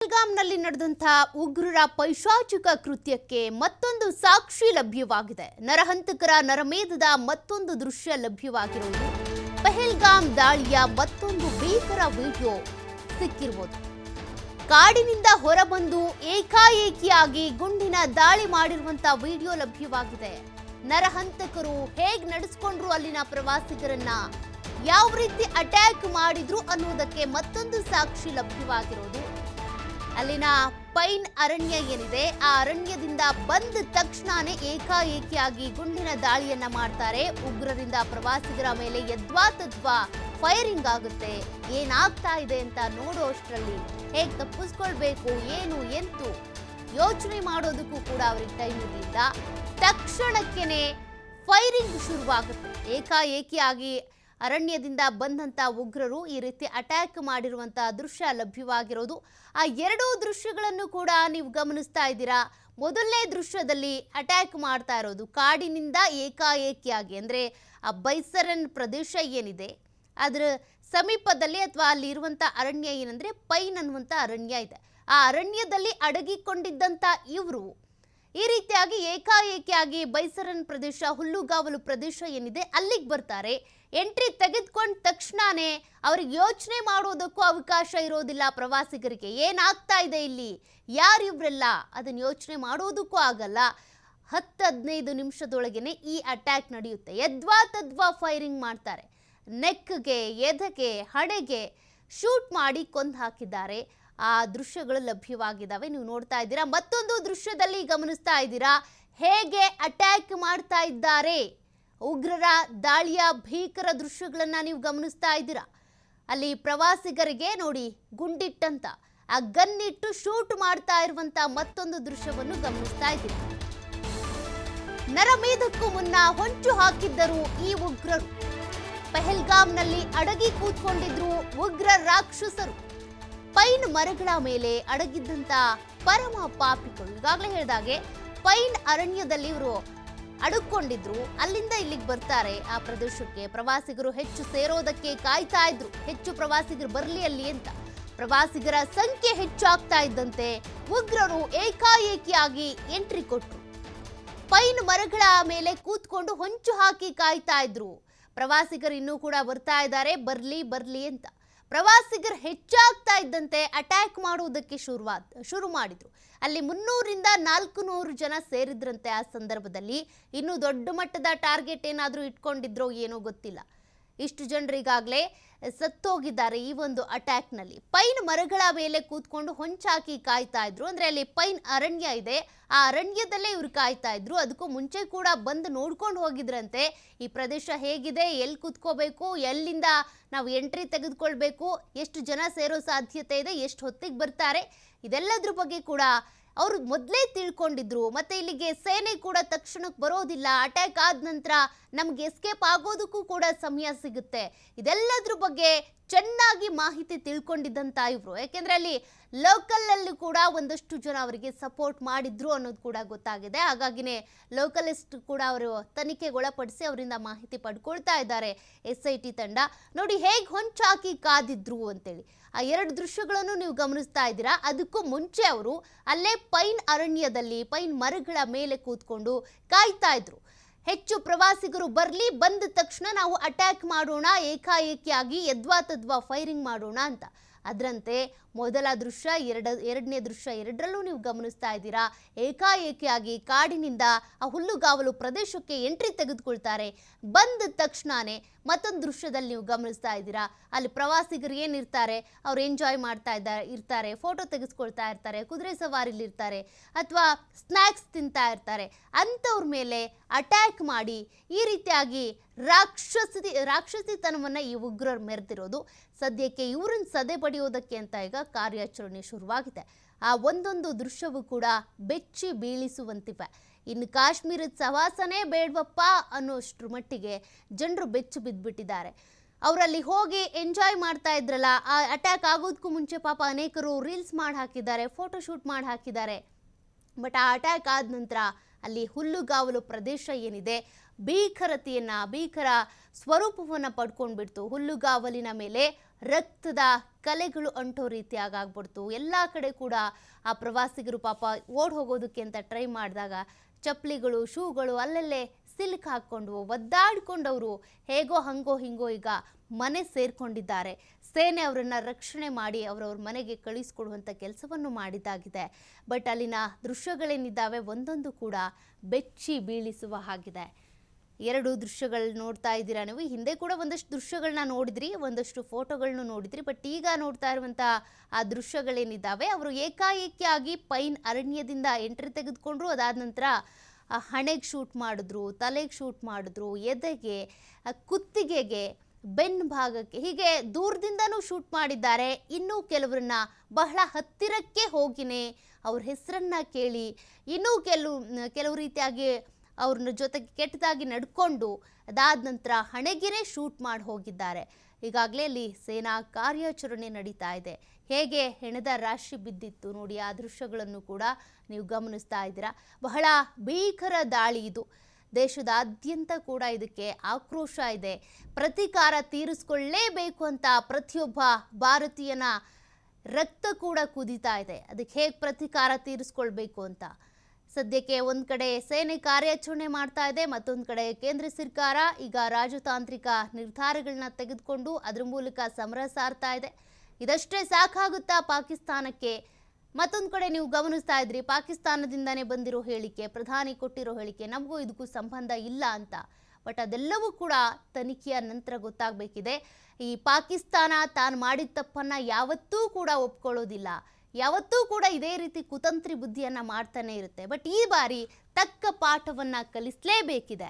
ಪಹಲ್ಗಾಮ್ನಲ್ಲಿ ನಡೆದಂತಹ ಉಗ್ರರ ಪೈಶಾಚಿಕ ಕೃತ್ಯಕ್ಕೆ ಮತ್ತೊಂದು ಸಾಕ್ಷಿ ಲಭ್ಯವಾಗಿದೆ. ನರಹಂತಕರ ನರಮೇಧದ ಮತ್ತೊಂದು ದೃಶ್ಯ ಲಭ್ಯವಾಗಿರುವುದು. ಪಹಲ್ಗಾಮ್ ದಾಳಿಯ ಮತ್ತೊಂದು ಭೀಕರ ವಿಡಿಯೋ ಸಿಕ್ಕಿರುವುದು. ಕಾಡಿನಿಂದ ಹೊರಬಂದು ಏಕಾಏಕಿಯಾಗಿ ಗುಂಡಿನ ದಾಳಿ ಮಾಡಿರುವಂತಹ ವಿಡಿಯೋ ಲಭ್ಯವಾಗಿದೆ. ನರಹಂತಕರು ಹೇಗೆ ನಡೆಸಿಕೊಂಡ್ರು ಅಲ್ಲಿನ ಪ್ರವಾಸಿಗರನ್ನ, ಯಾವ ರೀತಿ ಅಟ್ಯಾಕ್ ಮಾಡಿದ್ರು ಅನ್ನೋದಕ್ಕೆ ಮತ್ತೊಂದು ಸಾಕ್ಷಿ ಲಭ್ಯವಾಗಿರೋದು. ಅಲ್ಲಿನ ಪೈನ್ ಅರಣ್ಯ ಏನಿದೆ, ಆ ಅರಣ್ಯದಿಂದ ಬಂದ ತಕ್ಷಣನೇ ಏಕಾಏಕಿಯಾಗಿ ಗುಂಡಿನ ದಾಳಿಯನ್ನ ಮಾಡ್ತಾರೆ. ಉಗ್ರರಿಂದ ಪ್ರವಾಸಿಗರ ಮೇಲೆ ಯದ್ವಾತದ್ವಾ ಫೈರಿಂಗ್ ಆಗುತ್ತೆ. ಏನಾಗ್ತಾ ಇದೆ ಅಂತ ನೋಡೋಷ್ಟರಲ್ಲಿ ಹೇಗೆ ತಪ್ಪಿಸ್ಕೊಳ್ಬೇಕು, ಏನು ಎಂತು ಯೋಚನೆ ಮಾಡೋದಕ್ಕೂ ಕೂಡ ಅವ್ರಿಗೆ ಟೈಮ್ ಇರಲಿಲ್ಲ. ತಕ್ಷಣಕ್ಕೇನೆ ಫೈರಿಂಗ್ ಶುರುವಾಗುತ್ತೆ. ಏಕಾಏಕಿಯಾಗಿ ಅರಣ್ಯದಿಂದ ಬಂದಂತ ಉಗ್ರರು ಈ ರೀತಿ ಅಟ್ಯಾಕ್ ಮಾಡಿರುವಂತಹ ದೃಶ್ಯ ಲಭ್ಯವಾಗಿರೋದು. ಆ ಎರಡೂ ದೃಶ್ಯಗಳನ್ನು ಕೂಡ ನೀವು ಗಮನಿಸ್ತಾ ಇದ್ದೀರಾ. ಮೊದಲನೇ ದೃಶ್ಯದಲ್ಲಿ ಅಟ್ಯಾಕ್ ಮಾಡ್ತಾ ಇರೋದು ಕಾಡಿನಿಂದ ಏಕಾಏಕಿಯಾಗಿ, ಅಂದ್ರೆ ಆ ಬೈಸರನ್ ಪ್ರದೇಶ ಏನಿದೆ ಅದರ ಸಮೀಪದಲ್ಲಿ ಅಥವಾ ಅಲ್ಲಿ ಇರುವಂತ ಅರಣ್ಯ ಏನಂದ್ರೆ ಪೈನ್ ಅನ್ನುವಂತ ಅರಣ್ಯ ಇದೆ. ಆ ಅರಣ್ಯದಲ್ಲಿ ಅಡಗಿಕೊಂಡಿದ್ದಂತ ಇವರು ಈ ರೀತಿಯಾಗಿ ಏಕಾಏಕಿಯಾಗಿ ಬೈಸರನ್ ಪ್ರದೇಶ, ಹುಲ್ಲುಗಾವಲು ಪ್ರದೇಶ ಏನಿದೆ ಅಲ್ಲಿಗೆ ಬರ್ತಾರೆ. ಎಂಟ್ರಿ ತೆಗೆದುಕೊಂಡ ತಕ್ಷಣನೇ ಅವ್ರಿಗೆ ಯೋಚನೆ ಮಾಡೋದಕ್ಕೂ ಅವಕಾಶ ಇರೋದಿಲ್ಲ. ಪ್ರವಾಸಿಗರಿಗೆ ಏನಾಗ್ತಾ ಇದೆ ಇಲ್ಲಿ, ಯಾರಿವ್ರೆಲ್ಲ ಅದನ್ನ ಯೋಚನೆ ಮಾಡೋದಕ್ಕೂ ಆಗಲ್ಲ. 10-15 ನಿಮಿಷದೊಳಗೇನೆ ಈ ಅಟ್ಯಾಕ್ ನಡೆಯುತ್ತೆ. ಯದ್ವಾ ತದ್ವಾ ಫೈರಿಂಗ್ ಮಾಡ್ತಾರೆ. ನೆಕ್ಗೆ, ಎದೆಗೆ, ಹಣೆಗೆ ಶೂಟ್ ಮಾಡಿ ಕೊಂದು ಹಾಕಿದ್ದಾರೆ. ಆ ದೃಶ್ಯಗಳು ಲಭ್ಯವಾಗಿದ್ದಾವೆ, ನೀವು ನೋಡ್ತಾ ಇದ್ದೀರಾ. ಮತ್ತೊಂದು ದೃಶ್ಯದಲ್ಲಿ ಗಮನಿಸ್ತಾ ಇದ್ದೀರಾ ಹೇಗೆ ಅಟ್ಯಾಕ್ ಮಾಡ್ತಾ ಇದ್ದಾರೆ. ಉಗ್ರರ ದಾಳಿಯ ಭೀಕರ ದೃಶ್ಯಗಳನ್ನ ನೀವು ಗಮನಿಸ್ತಾ ಇದ್ದೀರಾ. ಅಲ್ಲಿ ಪ್ರವಾಸಿಗರಿಗೆ ನೋಡಿ ಗುಂಡಿಟ್ಟಂತ ಆ ಗನ್ನಿಟ್ಟು ಶೂಟ್ ಮಾಡ್ತಾ ಇರುವಂತ ಮತ್ತೊಂದು ದೃಶ್ಯವನ್ನು ಗಮನಿಸ್ತಾ ಇದ್ದೀರಾ. ನರಮೇಧಕ್ಕೂ ಮುನ್ನ ಹೊಂಚು ಹಾಕಿದ್ದರು ಈ ಉಗ್ರರು. ಪಹಲ್ಗಾಮ್ನಲ್ಲಿ ಅಡಗಿ ಕೂತ್ಕೊಂಡಿದ್ರು ಉಗ್ರ ರಾಕ್ಷಸರು. ಪೈನ್ ಮರಗಳ ಮೇಲೆ ಅಡಗಿದ್ದಂತ ಪರಮ ಪಾಪಿಗಳು. ಈಗಾಗಲೇ ಹೇಳಿದಾಗೆ ಪೈನ್ ಅರಣ್ಯದಲ್ಲಿ ಇವರು ಅಡಕೊಂಡಿದ್ರು. ಅಲ್ಲಿಂದ ಇಲ್ಲಿಗೆ ಬರ್ತಾರೆ ಆ ಪ್ರದೇಶಕ್ಕೆ. ಪ್ರವಾಸಿಗರು ಹೆಚ್ಚು ಸೇರೋದಕ್ಕೆ ಕಾಯ್ತಾ ಇದ್ರು, ಹೆಚ್ಚು ಪ್ರವಾಸಿಗರು ಬರಲಿ ಅಲ್ಲಿ ಅಂತ. ಪ್ರವಾಸಿಗರ ಸಂಖ್ಯೆ ಹೆಚ್ಚಾಗ್ತಾ ಇದ್ದಂತೆ ಉಗ್ರರು ಏಕಾಏಕಿಯಾಗಿ ಎಂಟ್ರಿ ಕೊಟ್ರು. ಪೈನ್ ಮರಗಳ ಮೇಲೆ ಕೂತ್ಕೊಂಡು ಹೊಂಚು ಹಾಕಿ ಕಾಯ್ತಾ ಇದ್ರು. ಪ್ರವಾಸಿಗರು ಇನ್ನೂ ಕೂಡ ಬರ್ತಾ ಇದ್ದಾರೆ, ಬರ್ಲಿ ಅಂತ. ಪ್ರವಾಸಿಗರು ಹೆಚ್ಚಾಗ್ತಾ ಇದ್ದಂತೆ ಅಟ್ಯಾಕ್ ಮಾಡುವುದಕ್ಕೆ ಶುರು ಮಾಡಿದ್ರು. ಅಲ್ಲಿ 300-400 ಜನ ಸೇರಿದ್ರಂತೆ. ಆ ಸಂದರ್ಭದಲ್ಲಿ ಇನ್ನೂ ದೊಡ್ಡ ಮಟ್ಟದ ಟಾರ್ಗೆಟ್ ಏನಾದರೂ ಇಟ್ಕೊಂಡಿದ್ರೋ ಏನೋ ಗೊತ್ತಿಲ್ಲ. ಇಷ್ಟು ಜನರಿಗಾಗಲೇ ಸತ್ತೋಗಿದ್ದಾರೆ ಈ ಒಂದು ಅಟ್ಯಾಕ್ನಲ್ಲಿ. ಪೈನ್ ಮರಗಳ ಮೇಲೆ ಕೂತ್ಕೊಂಡು ಹೊಂಚಾಕಿ ಕಾಯ್ತಾ ಇದ್ರು. ಅಂದ್ರೆ ಅಲ್ಲಿ ಪೈನ್ ಅರಣ್ಯ ಇದೆ, ಆ ಅರಣ್ಯದಲ್ಲೇ ಇವ್ರು ಕಾಯ್ತಾ ಇದ್ರು. ಅದಕ್ಕೂ ಮುಂಚೆ ಕೂಡ ಬಂದು ನೋಡ್ಕೊಂಡು ಹೋಗಿದ್ರಂತೆ. ಈ ಪ್ರದೇಶ ಹೇಗಿದೆ, ಎಲ್ಲಿ ಕೂತ್ಕೋಬೇಕು, ಎಲ್ಲಿಂದ ನಾವು ಎಂಟ್ರಿ ತೆಗೆದುಕೊಳ್ಬೇಕು, ಎಷ್ಟು ಜನ ಸೇರೋ ಸಾಧ್ಯತೆ ಇದೆ, ಎಷ್ಟು ಹೊತ್ತಿಗೆ ಬರ್ತಾರೆ, ಇದೆಲ್ಲದ್ರ ಬಗ್ಗೆ ಕೂಡ ಅವರು ಮೊದಲೇ ತಿಳ್ಕೊಂಡಿದ್ರು. ಮತ್ತೆ ಇಲ್ಲಿಗೆ ಸೇನೆ ಕೂಡ ತಕ್ಷಣಕ್ಕೆ ಬರೋದಿಲ್ಲ. ಅಟ್ಯಾಕ್ ಆದ ನಂತರ ನಮ್ಗೆ ಎಸ್ಕೇಪ್ ಆಗೋದಕ್ಕೂ ಕೂಡ ಸಮಯ ಸಿಗುತ್ತೆ. ಇದೆಲ್ಲದ್ರ ಬಗ್ಗೆ ಚೆನ್ನಾಗಿ ಮಾಹಿತಿ ತಿಳ್ಕೊಂಡಿದ್ದಂತ ಇವರು. ಯಾಕೆಂದ್ರೆ ಅಲ್ಲಿ ಲೋಕಲ್ ಅಲ್ಲಿ ಕೂಡ ಒಂದಷ್ಟು ಜನ ಅವರಿಗೆ ಸಪೋರ್ಟ್ ಮಾಡಿದ್ರು ಅನ್ನೋದು ಕೂಡ ಗೊತ್ತಾಗಿದೆ. ಹಾಗಾಗಿನೇ ಲೋಕಲಿಸ್ಟ್ ಕೂಡ ಅವರು ತನಿಖೆಗೊಳಪಡಿಸಿ ಅವರಿಂದ ಮಾಹಿತಿ ಪಡ್ಕೊಳ್ತಾ ಇದ್ದಾರೆ SIT ತಂಡ. ನೋಡಿ ಹೇಗೆ ಹೊಂಚಾಕಿ ಕಾದಿದ್ರು ಅಂತೇಳಿ. ಆ ಎರಡು ದೃಶ್ಯಗಳನ್ನು ನೀವು ಗಮನಿಸ್ತಾ ಇದ್ದೀರಾ. ಅದಕ್ಕೂ ಮುಂಚೆ ಅವರು ಅಲ್ಲೇ ಪೈನ್ ಅರಣ್ಯದಲ್ಲಿ ಪೈನ್ ಮರಗಳ ಮೇಲೆ ಕೂತ್ಕೊಂಡು ಕಾಯ್ತಾ ಇದ್ರು. ಹೆಚ್ಚು ಪ್ರವಾಸಿಗರು ಬಂದ ತಕ್ಷಣ ನಾವು ಅಟ್ಯಾಕ್ ಮಾಡೋಣ, ಏಕಾಏಕಿಯಾಗಿ ಯದ್ವಾ ತದ್ವಾ ಫೈರಿಂಗ್ ಮಾಡೋಣ ಅಂತ. ಅದರಂತೆ ಮೊದಲ ದೃಶ್ಯ, ಎರಡನೇ ದೃಶ್ಯ, ಎರಡರಲ್ಲೂ ನೀವು ಗಮನಿಸ್ತಾ ಇದ್ದೀರಾ. ಏಕಾಏಕಿಯಾಗಿ ಕಾಡಿನಿಂದ ಆ ಹುಲ್ಲುಗಾವಲು ಪ್ರದೇಶಕ್ಕೆ ಎಂಟ್ರಿ ತೆಗೆದುಕೊಳ್ತಾರೆ. ಬಂದ ತಕ್ಷಣನೇ ಮತ್ತೊಂದು ದೃಶ್ಯದಲ್ಲಿ ನೀವು ಗಮನಿಸ್ತಾ ಇದ್ದೀರಾ. ಅಲ್ಲಿ ಪ್ರವಾಸಿಗರು ಏನಿರ್ತಾರೆ, ಅವ್ರು ಎಂಜಾಯ್ ಮಾಡ್ತಾ ಇರ್ತಾರೆ, ಫೋಟೋ ತೆಗೆಸ್ಕೊಳ್ತಾ ಇರ್ತಾರೆ, ಕುದುರೆ ಸವಾರಿಲಿ ಇರ್ತಾರೆ, ಅಥವಾ ಸ್ನ್ಯಾಕ್ಸ್ ತಿಂತಾ ಇರ್ತಾರೆ. ಅಂಥವ್ರ ಮೇಲೆ ಅಟ್ಯಾಕ್ ಮಾಡಿ ಈ ರೀತಿಯಾಗಿ ರಾಕ್ಷಸಿತನವನ್ನ ಈ ಉಗ್ರರು ಮೆರೆದಿರೋದು. ಸದ್ಯಕ್ಕೆ ಇವ್ರನ್ನ ಸದೆ ಬಡಿಯೋದಕ್ಕೆ ಅಂತ ಈಗ ಕಾರ್ಯಾಚರಣೆ ಶುರುವಾಗಿದೆ. ಆ ಒಂದೊಂದು ದೃಶ್ಯವೂ ಕೂಡ ಬೆಚ್ಚಿ ಬೀಳಿಸುವಂತಿವೆ. ಇನ್ನು ಕಾಶ್ಮೀರದ ಸವಾಸನೆ ಬೇಡ್ವಪ್ಪ ಅನ್ನೋಷ್ಟ್ರ ಮಟ್ಟಿಗೆ ಜನರು ಬೆಚ್ಚು ಬಿದ್ದುಬಿಟ್ಟಿದ್ದಾರೆ. ಅವರಲ್ಲಿ ಹೋಗಿ ಎಂಜಾಯ್ ಮಾಡ್ತಾ ಇದ್ರಲ್ಲ, ಆ ಅಟ್ಯಾಕ್ ಆಗೋದಕ್ಕೂ ಮುಂಚೆ ಪಾಪ ಅನೇಕರು ರೀಲ್ಸ್ ಮಾಡಿ ಹಾಕಿದ್ದಾರೆ, ಫೋಟೋ ಶೂಟ್ ಮಾಡಿ ಹಾಕಿದ್ದಾರೆ. ಬಟ್ ಆ ಅಟ್ಯಾಕ್ ಆದ ನಂತರ ಅಲ್ಲಿ ಹುಲ್ಲುಗಾವಲು ಪ್ರದೇಶ ಏನಿದೆ ಭೀಕರ ಸ್ವರೂಪವನ್ನು ಪಡ್ಕೊಂಡ್ಬಿಡ್ತು. ಹುಲ್ಲುಗಾವಲಿನ ಮೇಲೆ ರಕ್ತದ ಕಲೆಗಳು ಅಂಟೋ ರೀತಿಯಾಗಿ ಆಗ್ಬಿಡ್ತು. ಎಲ್ಲ ಕಡೆ ಕೂಡ ಆ ಪ್ರವಾಸಿಗರು ಪಾಪ ಓಡ್ ಹೋಗೋದಕ್ಕೆ ಅಂತ ಟ್ರೈ ಮಾಡಿದಾಗ ಚಪ್ಪಲಿಗಳು, ಶೂಗಳು ಅಲ್ಲಲ್ಲೇ ಸಿಲ್ಕ್ ಹಾಕ್ಕೊಂಡು ಒದ್ದಾಡಿಕೊಂಡವರು ಹೇಗೋ ಹಂಗೋ ಹಿಂಗೋ ಈಗ ಮನೆ ಸೇರ್ಕೊಂಡಿದ್ದಾರೆ. ಸೇನೆ ಅವರನ್ನ ರಕ್ಷಣೆ ಮಾಡಿ ಅವರವ್ರ ಮನೆಗೆ ಕಳಿಸ್ಕೊಡುವಂಥ ಕೆಲಸವನ್ನು ಮಾಡಿದ್ದಾಗಿದೆ. ಬಟ್ ಅಲ್ಲಿನ ದೃಶ್ಯಗಳೇನಿದ್ದಾವೆ ಒಂದೊಂದು ಕೂಡ ಬೆಚ್ಚಿ ಬೀಳಿಸುವ ಹಾಗಿದೆ. ಎರಡು ದೃಶ್ಯಗಳು ನೋಡ್ತಾ ಇದ್ದೀರಾ ನೀವು. ಹಿಂದೆ ಕೂಡ ಒಂದಷ್ಟು ದೃಶ್ಯಗಳನ್ನ ನೋಡಿದ್ರಿ, ಒಂದಷ್ಟು ಫೋಟೋಗಳನ್ನ ನೋಡಿದ್ರಿ. ಬಟ್ ಈಗ ನೋಡ್ತಾ ಇರುವಂಥ ಆ ದೃಶ್ಯಗಳೇನಿದ್ದಾವೆ ಅವರು ಏಕಾಏಕಿಯಾಗಿ ಪೈನ್ ಅರಣ್ಯದಿಂದ ಎಂಟ್ರಿ ತೆಗೆದುಕೊಂಡ್ರು. ಅದಾದ ನಂತರ ಹಣೆಗೆ ಶೂಟ್ ಮಾಡಿದ್ರು, ತಲೆಗೆ ಶೂಟ್ ಮಾಡಿದ್ರು, ಎದೆಗೆ, ಕುತ್ತಿಗೆಗೆ, ಬೆನ್ನು ಭಾಗಕ್ಕೆ, ಹೀಗೆ ದೂರದಿಂದನೂ ಶೂಟ್ ಮಾಡಿದ್ದಾರೆ. ಇನ್ನೂ ಕೆಲವರನ್ನ ಬಹಳ ಹತ್ತಿರಕ್ಕೆ ಹೋಗಿನೇ ಅವ್ರ ಹೆಸರನ್ನ ಕೇಳಿ ಇನ್ನೂ ಕೆಲವು ರೀತಿಯಾಗಿ ಅವ್ರನ್ನ ಜೊತೆಗೆ ಕೆಟ್ಟದಾಗಿ ನಡ್ಕೊಂಡು ಅದಾದ ನಂತರ ಹಣೆಗೆನೇ ಶೂಟ್ ಮಾಡಿ ಹೋಗಿದ್ದಾರೆ. ಈಗಾಗಲೇ ಅಲ್ಲಿ ಸೇನಾ ಕಾರ್ಯಾಚರಣೆ ನಡೀತಾ ಇದೆ. ಹೇಗೆ ಹೆಣದ ರಾಶಿ ಬಿದ್ದಿತ್ತು ನೋಡಿ, ಆ ದೃಶ್ಯಗಳನ್ನು ಕೂಡ ನೀವು ಗಮನಿಸ್ತಾ ಇದ್ದೀರಾ. ಬಹಳ ಭೀಕರ ದಾಳಿ ಇದು. ದೇಶದಾದ್ಯಂತ ಕೂಡ ಇದಕ್ಕೆ ಆಕ್ರೋಶ ಇದೆ. ಪ್ರತೀಕಾರ ತೀರಿಸ್ಕೊಳ್ಳೇಬೇಕು ಅಂತ ಪ್ರತಿಯೊಬ್ಬ ಭಾರತೀಯನ ರಕ್ತ ಕೂಡ ಕುದೀತಾ ಇದೆ. ಅದಕ್ಕೆ ಹೇಗೆ ಪ್ರತೀಕಾರ ತೀರಿಸ್ಕೊಳ್ಬೇಕು ಅಂತ ಸದ್ಯಕ್ಕೆ ಒಂದು ಕಡೆ ಸೇನೆ ಕಾರ್ಯಾಚರಣೆ ಮಾಡ್ತಾ ಇದೆ, ಮತ್ತೊಂದು ಕಡೆ ಕೇಂದ್ರ ಸರ್ಕಾರ ಈಗ ರಾಜತಾಂತ್ರಿಕ ನಿರ್ಧಾರಗಳನ್ನ ತೆಗೆದುಕೊಂಡು ಅದರ ಮೂಲಕ ಸಮರ ಸಾರ್ತಾ ಇದೆ. ಇದಷ್ಟೇ ಸಾಕಾಗುತ್ತಾ ಪಾಕಿಸ್ತಾನಕ್ಕೆ? ಮತ್ತೊಂದು ಕಡೆ ನೀವು ಗಮನಿಸ್ತಾ ಇದ್ರಿ, ಪಾಕಿಸ್ತಾನದಿಂದನೇ ಬಂದಿರೋ ಹೇಳಿಕೆ, ಪ್ರಧಾನಿ ಕೊಟ್ಟಿರೋ ಹೇಳಿಕೆ, ನಮಗೂ ಇದಕ್ಕೂ ಸಂಬಂಧ ಇಲ್ಲ ಅಂತ. ಬಟ್ ಅದೆಲ್ಲವೂ ಕೂಡ ತನಿಖೆಯ ನಂತರ ಗೊತ್ತಾಗಬೇಕಿದೆ. ಈ ಪಾಕಿಸ್ತಾನ ತಾನು ಮಾಡಿದ ತಪ್ಪನ್ನ ಯಾವತ್ತೂ ಕೂಡ ಒಪ್ಕೊಳ್ಳೋದಿಲ್ಲ, ಯಾವತ್ತೂ ಕೂಡ ಇದೇ ರೀತಿ ಕುತಂತ್ರಿ ಬುದ್ಧಿಯನ್ನ ಮಾಡ್ತಾನೆ ಇರುತ್ತೆ. ಬಟ್ ಈ ಬಾರಿ ತಕ್ಕ ಪಾಠವನ್ನ ಕಲಿಸಲೇಬೇಕಿದೆ.